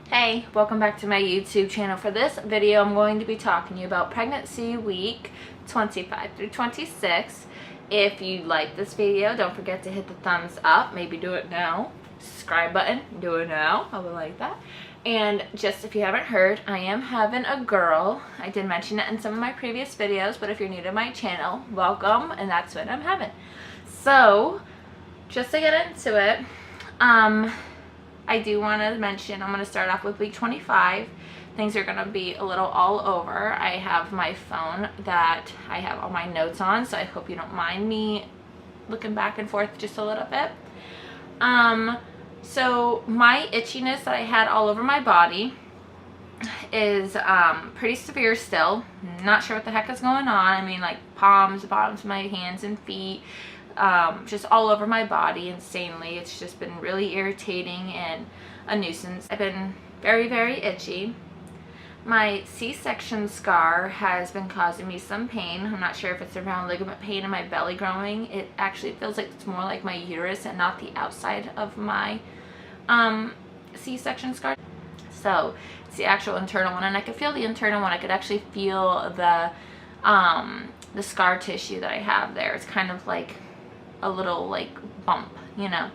Hey, welcome back to my YouTube channel. For this video, I'm going to be talking to you about pregnancy week 25 through 26. If you like this video, don't forget to hit the thumbs up. Maybe do it now. Subscribe button, do it now. I would like that. And just if you haven't heard, I am having a girl. I did mention it in some of my previous videos, but if you're new to my channel, welcome, and that's what I'm having. So, just to get into it, I do want to mention, I'm going to start off with week 25. Things are going to be a little all over. I have my phone that I have all my notes on, so I hope you don't mind me looking back and forth just a little bit. So my itchiness that I had all over my body is pretty severe still. Not sure what the heck is going on. I mean, like palms, bottoms of my hands and feet, just all over my body insanely. It's just been really irritating and a nuisance. I've been very, very itchy. My C-section scar has been causing me some pain. I'm not sure if it's around ligament pain in my belly growing. It actually feels like it's more like my uterus and not the outside of my C-section scar. So it's the actual internal one, and I could feel the internal one. I could actually feel the scar tissue that I have there. It's kind of like a little like bump, you know.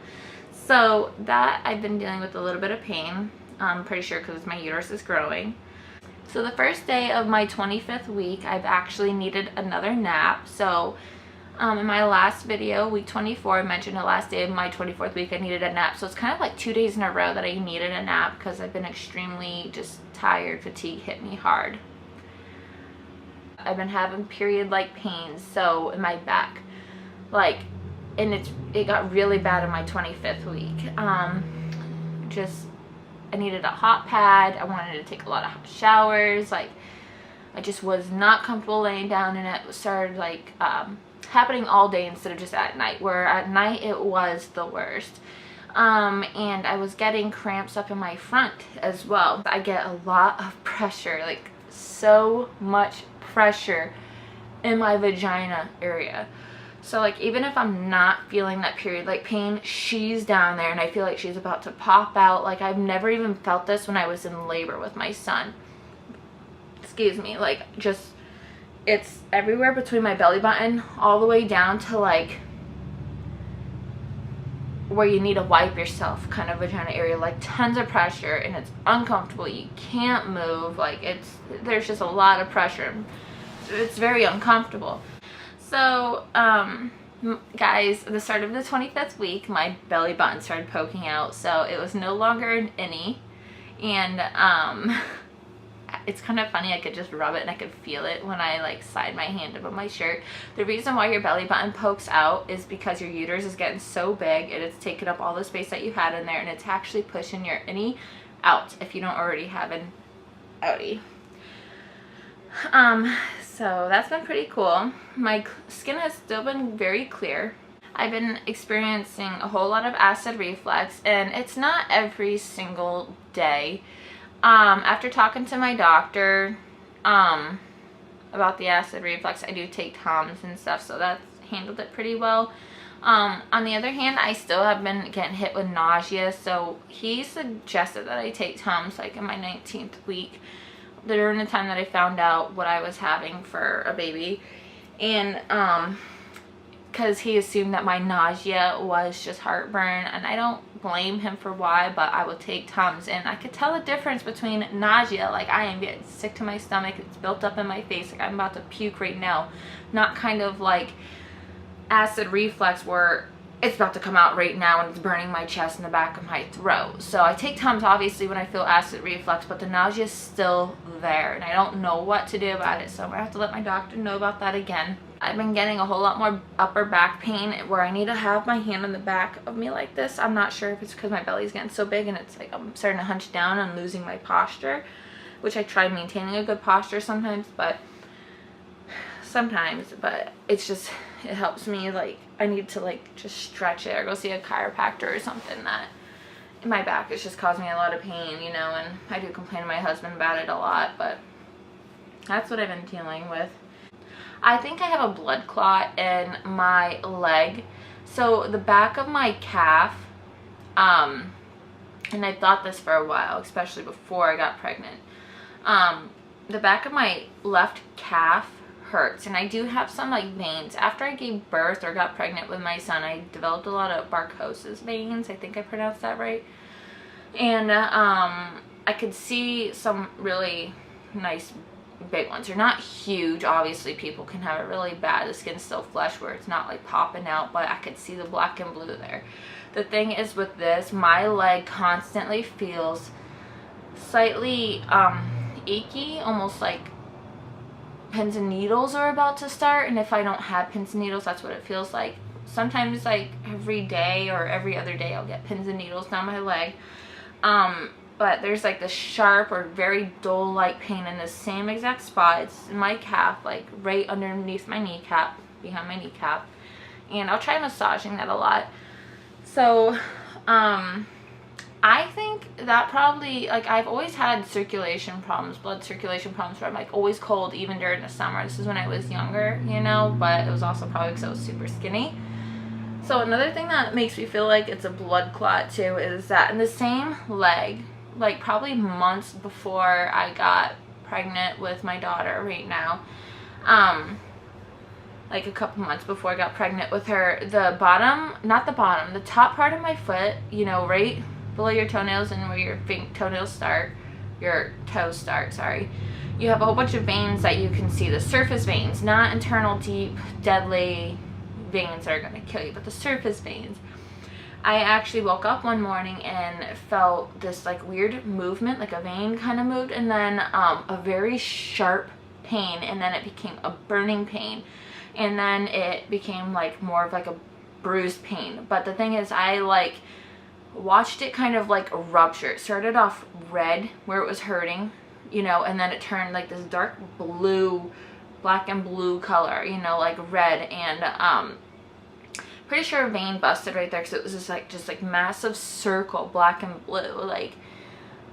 So that I've been dealing with a little bit of pain. I'm pretty sure because my uterus is growing. So the first day of my 25th week, I've actually needed another nap. So in my last video, week 24, I mentioned the last day of my 24th week I needed a nap. So it's kind of like 2 days in a row that I needed a nap because I've been extremely just tired. Fatigue hit me hard. I've been having period-like pains, so in my back, like, and it got really bad in my 25th week. I needed a hot pad. I wanted to take a lot of hot showers. Like, I just was not comfortable laying down, and it started like happening all day instead of just at night, where at night it was the worst. And I was getting cramps up in my front as well. I get a lot of pressure, like so much pressure in my vagina area. So like even if I'm not feeling that period like pain, she's down there and I feel like she's about to pop out. Like I've never even felt this when I was in labor with my son. Excuse me, like just it's everywhere between my belly button all the way down to like where you need to wipe yourself kind of vagina area, like tons of pressure, and it's uncomfortable. You can't move. Like there's just a lot of pressure. It's very uncomfortable. So guys, at the start of the 25th week, my belly button started poking out, so it was no longer an innie, and it's kind of funny. I could just rub it and I could feel it when I like slide my hand up on my shirt. The reason why your belly button pokes out is because your uterus is getting so big and it's taking up all the space that you had in there, and it's actually pushing your innie out if you don't already have an outie. So that's been pretty cool. My skin has still been very clear. I've been experiencing a whole lot of acid reflux, and it's not every single day. After talking to my doctor about the acid reflux, I do take Tums and stuff, so that's handled it pretty well. On the other hand, I still have been getting hit with nausea, so he suggested that I take Tums like in my 19th week, during the time that I found out what I was having for a baby. And because he assumed that my nausea was just heartburn, and I don't blame him for why, but I would take Tums, and I could tell the difference between nausea, like I am getting sick to my stomach, it's built up in my face, like I'm about to puke right now, not kind of like acid reflux where it's about to come out right now and it's burning my chest and the back of my throat. So I take Tums obviously when I feel acid reflux, but the nausea is still there and I don't know what to do about it, so I'm gonna have to let my doctor know about that again. I've been getting a whole lot more upper back pain where I need to have my hand on the back of me like this. I'm not sure if it's because my belly's getting so big and it's like I'm starting to hunch down and losing my posture, which I try maintaining a good posture sometimes, but it's just, it helps me. Like I need to like just stretch it or go see a chiropractor or something. That in my back is just causing me a lot of pain, you know, and I do complain to my husband about it a lot, but that's what I've been dealing with. I think I have a blood clot in my leg. So the back of my calf and I've thought this for a while, especially before I got pregnant. The back of my left calf hurts, and I do have some like veins. After I gave birth or got pregnant with my son, I developed a lot of Barcosis veins. I think I pronounced that right. And I could see some really nice big ones. They're not huge. Obviously people can have it really bad. The skin's still flesh where it's not like popping out, but I could see the black and blue there. The thing is with this, my leg constantly feels slightly achy, almost like pins and needles are about to start. And if I don't have pins and needles, that's what it feels like. Sometimes like every day or every other day I'll get pins and needles down my leg. But there's like this sharp or very dull like pain in the same exact spot. It's in my calf, like right underneath my kneecap, behind my kneecap. And I'll try massaging that a lot. So I think that probably, like, I've always had circulation problems, blood circulation problems, where I'm like always cold even during the summer. This is when I was younger, you know, but it was also probably because I was super skinny. So another thing that makes me feel like it's a blood clot too is that in the same leg, like probably months before I got pregnant with my daughter right now, like a couple months before I got pregnant with her, the bottom, not the bottom, the top part of my foot, you know, right below your toenails and where your toenails start, your toes start, sorry, you have a whole bunch of veins that you can see, the surface veins, not internal deep deadly veins that are going to kill you, but the surface veins. I actually woke up one morning and felt this like weird movement, like a vein kind of moved, and then a very sharp pain, and then it became a burning pain, and then it became like more of like a bruised pain. But the thing is, I like watched it kind of like rupture. It started off red where it was hurting, you know, and then it turned like this dark blue, black and blue color, you know, like red. And pretty sure a vein busted right there because it was just like massive circle, black and blue, like.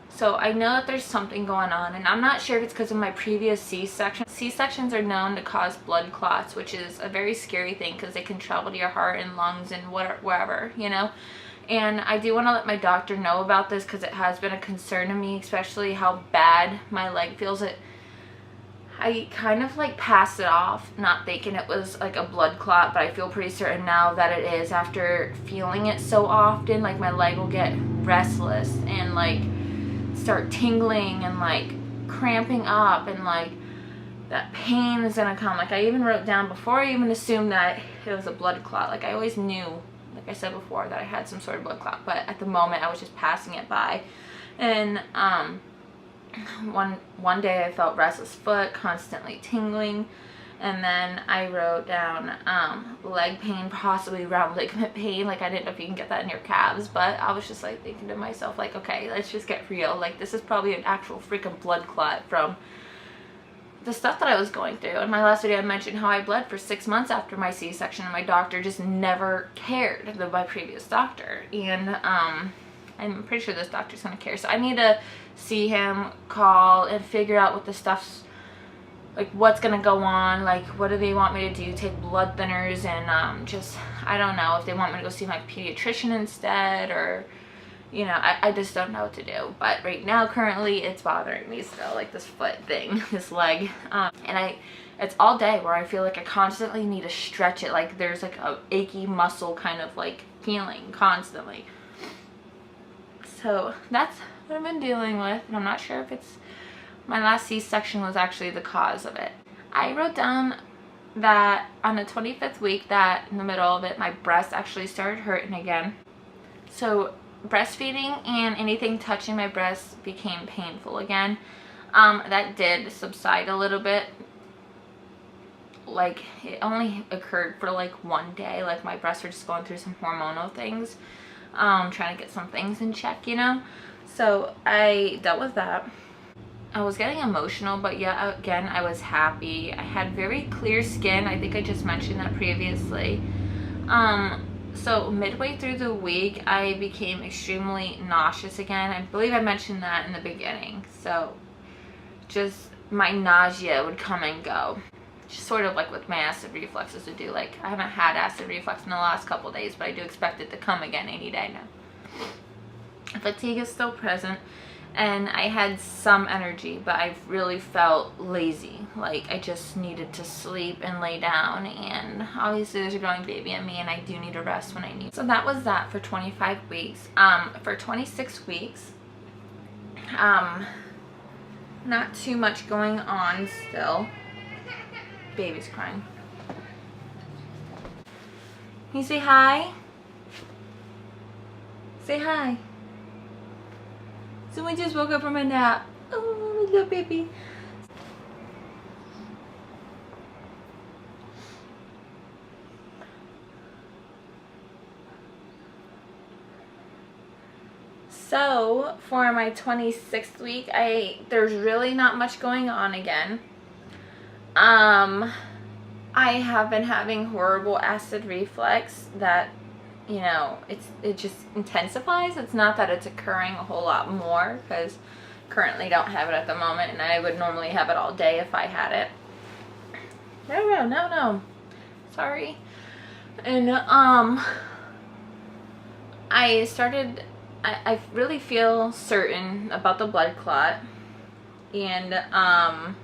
So I know that there's something going on, and I'm not sure if it's because of my previous C-section. C-sections are known to cause blood clots, which is a very scary thing because they can travel to your heart and lungs and wherever, you know. And I do want to let my doctor know about this because it has been a concern to me, especially how bad my leg feels. I kind of like passed it off, not thinking it was like a blood clot, but I feel pretty certain now that it is after feeling it so often. Like my leg will get restless and like start tingling and like cramping up, and like that pain is gonna come. Like I even wrote down before I even assumed that it was a blood clot. Like I always knew, like I said before, that I had some sort of blood clot, but at the moment I was just passing it by. And one day I felt restless foot, constantly tingling, and then I wrote down leg pain, possibly round ligament pain. Like I didn't know if you can get that in your calves, but I was just like thinking to myself, like, okay, let's just get real. Like this is probably an actual freaking blood clot from the stuff that I was going through. In my last video I mentioned how I bled for 6 months after my C-section, and my doctor just never cared, my previous doctor. And I'm pretty sure this doctor's gonna care. So I need to see him, call, and figure out what the stuff's, like what's gonna go on, like what do they want me to do, take blood thinners, and just, I don't know if they want me to go see my pediatrician instead, or, you know, I just don't know what to do. But right now, currently, it's bothering me still, like this foot thing, this leg, and it's all day where I feel like I constantly need to stretch it, like there's like a achy muscle kind of like feeling constantly. So that's what I've been dealing with, and I'm not sure if it's my last C-section was actually the cause of it. I wrote down that on the 25th week, that in the middle of it, my breast actually started hurting again. So breastfeeding and anything touching my breasts became painful again. That did subside a little bit. Like it only occurred for like one day. Like my breasts were just going through some hormonal things, trying to get some things in check, you know. So I dealt with that. I was getting emotional, but yeah, again, I was happy. I had very clear skin. I think I just mentioned that previously. So midway through the week, I became extremely nauseous again. I believe I mentioned that in the beginning. So just my nausea would come and go. Just sort of like with my acid reflexes would do. Like I haven't had acid reflux in the last couple days, but I do expect it to come again any day now. Fatigue is still present, and I had some energy, but I really felt lazy. Like I just needed to sleep and lay down, and obviously there's a growing baby in me and I do need a rest when I need. So that was that for 25 weeks. For 26 weeks, not too much going on still. Baby's crying. Can you say hi? Say hi. Someone just woke up from a nap. Oh, my little baby. So for my 26th week, there's really not much going on again. I have been having horrible acid reflux that, you know, it just intensifies. It's not that it's occurring a whole lot more, because currently don't have it at the moment, and I would normally have it all day if I had it. No. Sorry. And I really feel certain about the blood clot, and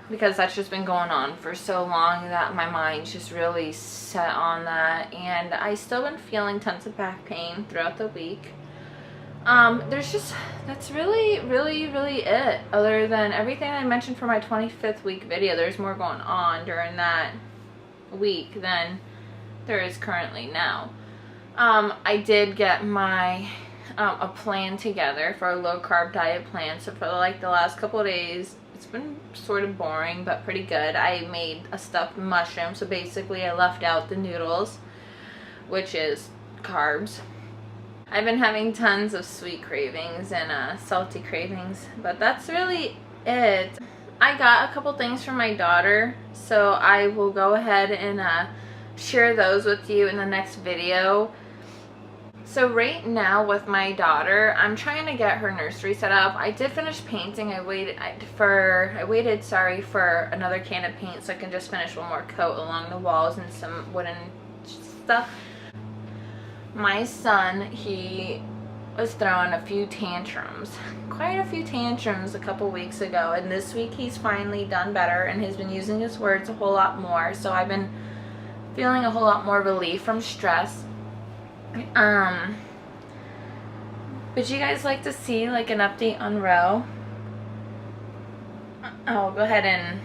because that's just been going on for so long that my mind's just really set on that, and I still been feeling tons of back pain throughout the week. That's really it. Other than everything I mentioned for my 25th week video, there's more going on during that week than there is currently now. I did get my a plan together for a low carb diet plan. So for like the last couple of days, it's been sort of boring but pretty good. I made a stuffed mushroom, so basically I left out the noodles, which is carbs. I've been having tons of sweet cravings and salty cravings, but that's really it. I got a couple things from my daughter, so I will go ahead and share those with you in the next video. So right now with my daughter, I'm trying to get her nursery set up. I did finish painting. I waited for another can of paint so I can just finish one more coat along the walls and some wooden stuff. My son, he was throwing a few tantrums, quite a few tantrums a couple weeks ago, and this week he's finally done better and has been using his words a whole lot more. So I've been feeling a whole lot more relief from stress. Would you guys like to see like an update on Roe? I'll go ahead and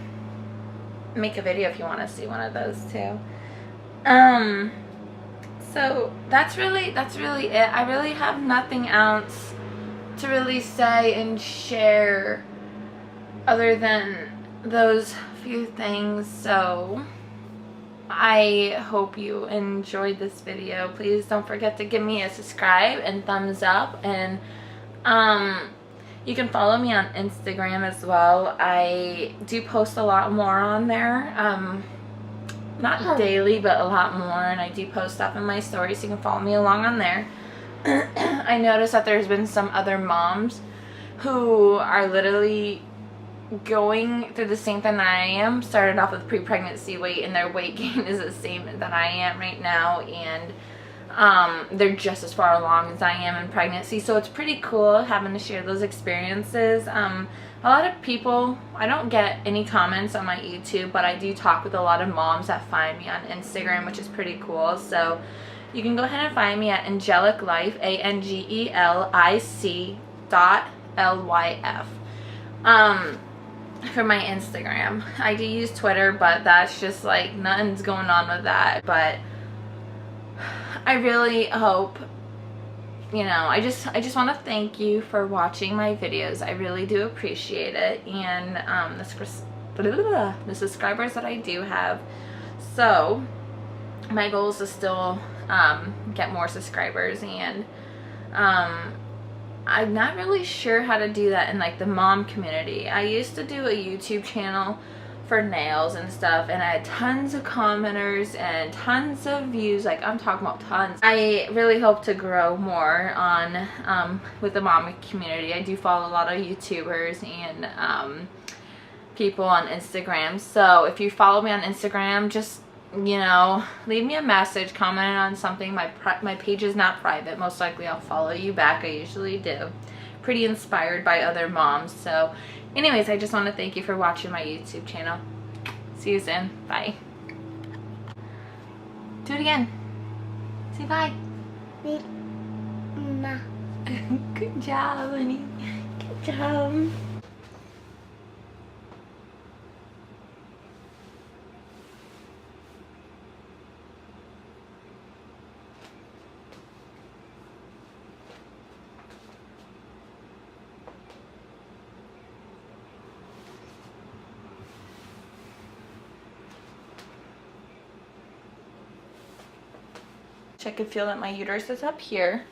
make a video if you want to see one of those too. So that's really it. I really have nothing else to really say and share other than those few things. So I hope you enjoyed this video. Please don't forget to give me a subscribe and thumbs up, and you can follow me on Instagram as well. I do post a lot more on there, not daily but a lot more, and I do post stuff in my stories, so you can follow me along on there. I noticed that there's been some other moms who are literally going through the same thing that I am. Started off with pre-pregnancy weight, and their weight gain is the same that I am right now, and they're just as far along as I am in pregnancy. So it's pretty cool having to share those experiences. A lot of people, I don't get any comments on my YouTube, but I do talk with a lot of moms that find me on Instagram, which is pretty cool. So you can go ahead and find me at Angelic Life, ANGELIC.LYF. For my Instagram. I do use Twitter, but that's just like nothing's going on with that. But I really hope, you know, I just want to thank you for watching my videos. I really do appreciate it, and the subscribers that I do have. So my goal is to still get more subscribers, and I'm not really sure how to do that in like the mom community. I used to do a YouTube channel for nails and stuff, and I had tons of commenters and tons of views. Like, I'm talking about tons. I really hope to grow more on with the mom community. I do follow a lot of YouTubers and people on Instagram. So if you follow me on Instagram, just you know, leave me a message, comment on something. My page is not private. Most likely I'll follow you back. I usually do. Pretty inspired by other moms. So anyways, I just want to thank you for watching my YouTube channel. See you soon. Bye. Do it again. Say bye. Good job, honey. Good job. Check and feel that my uterus is up here.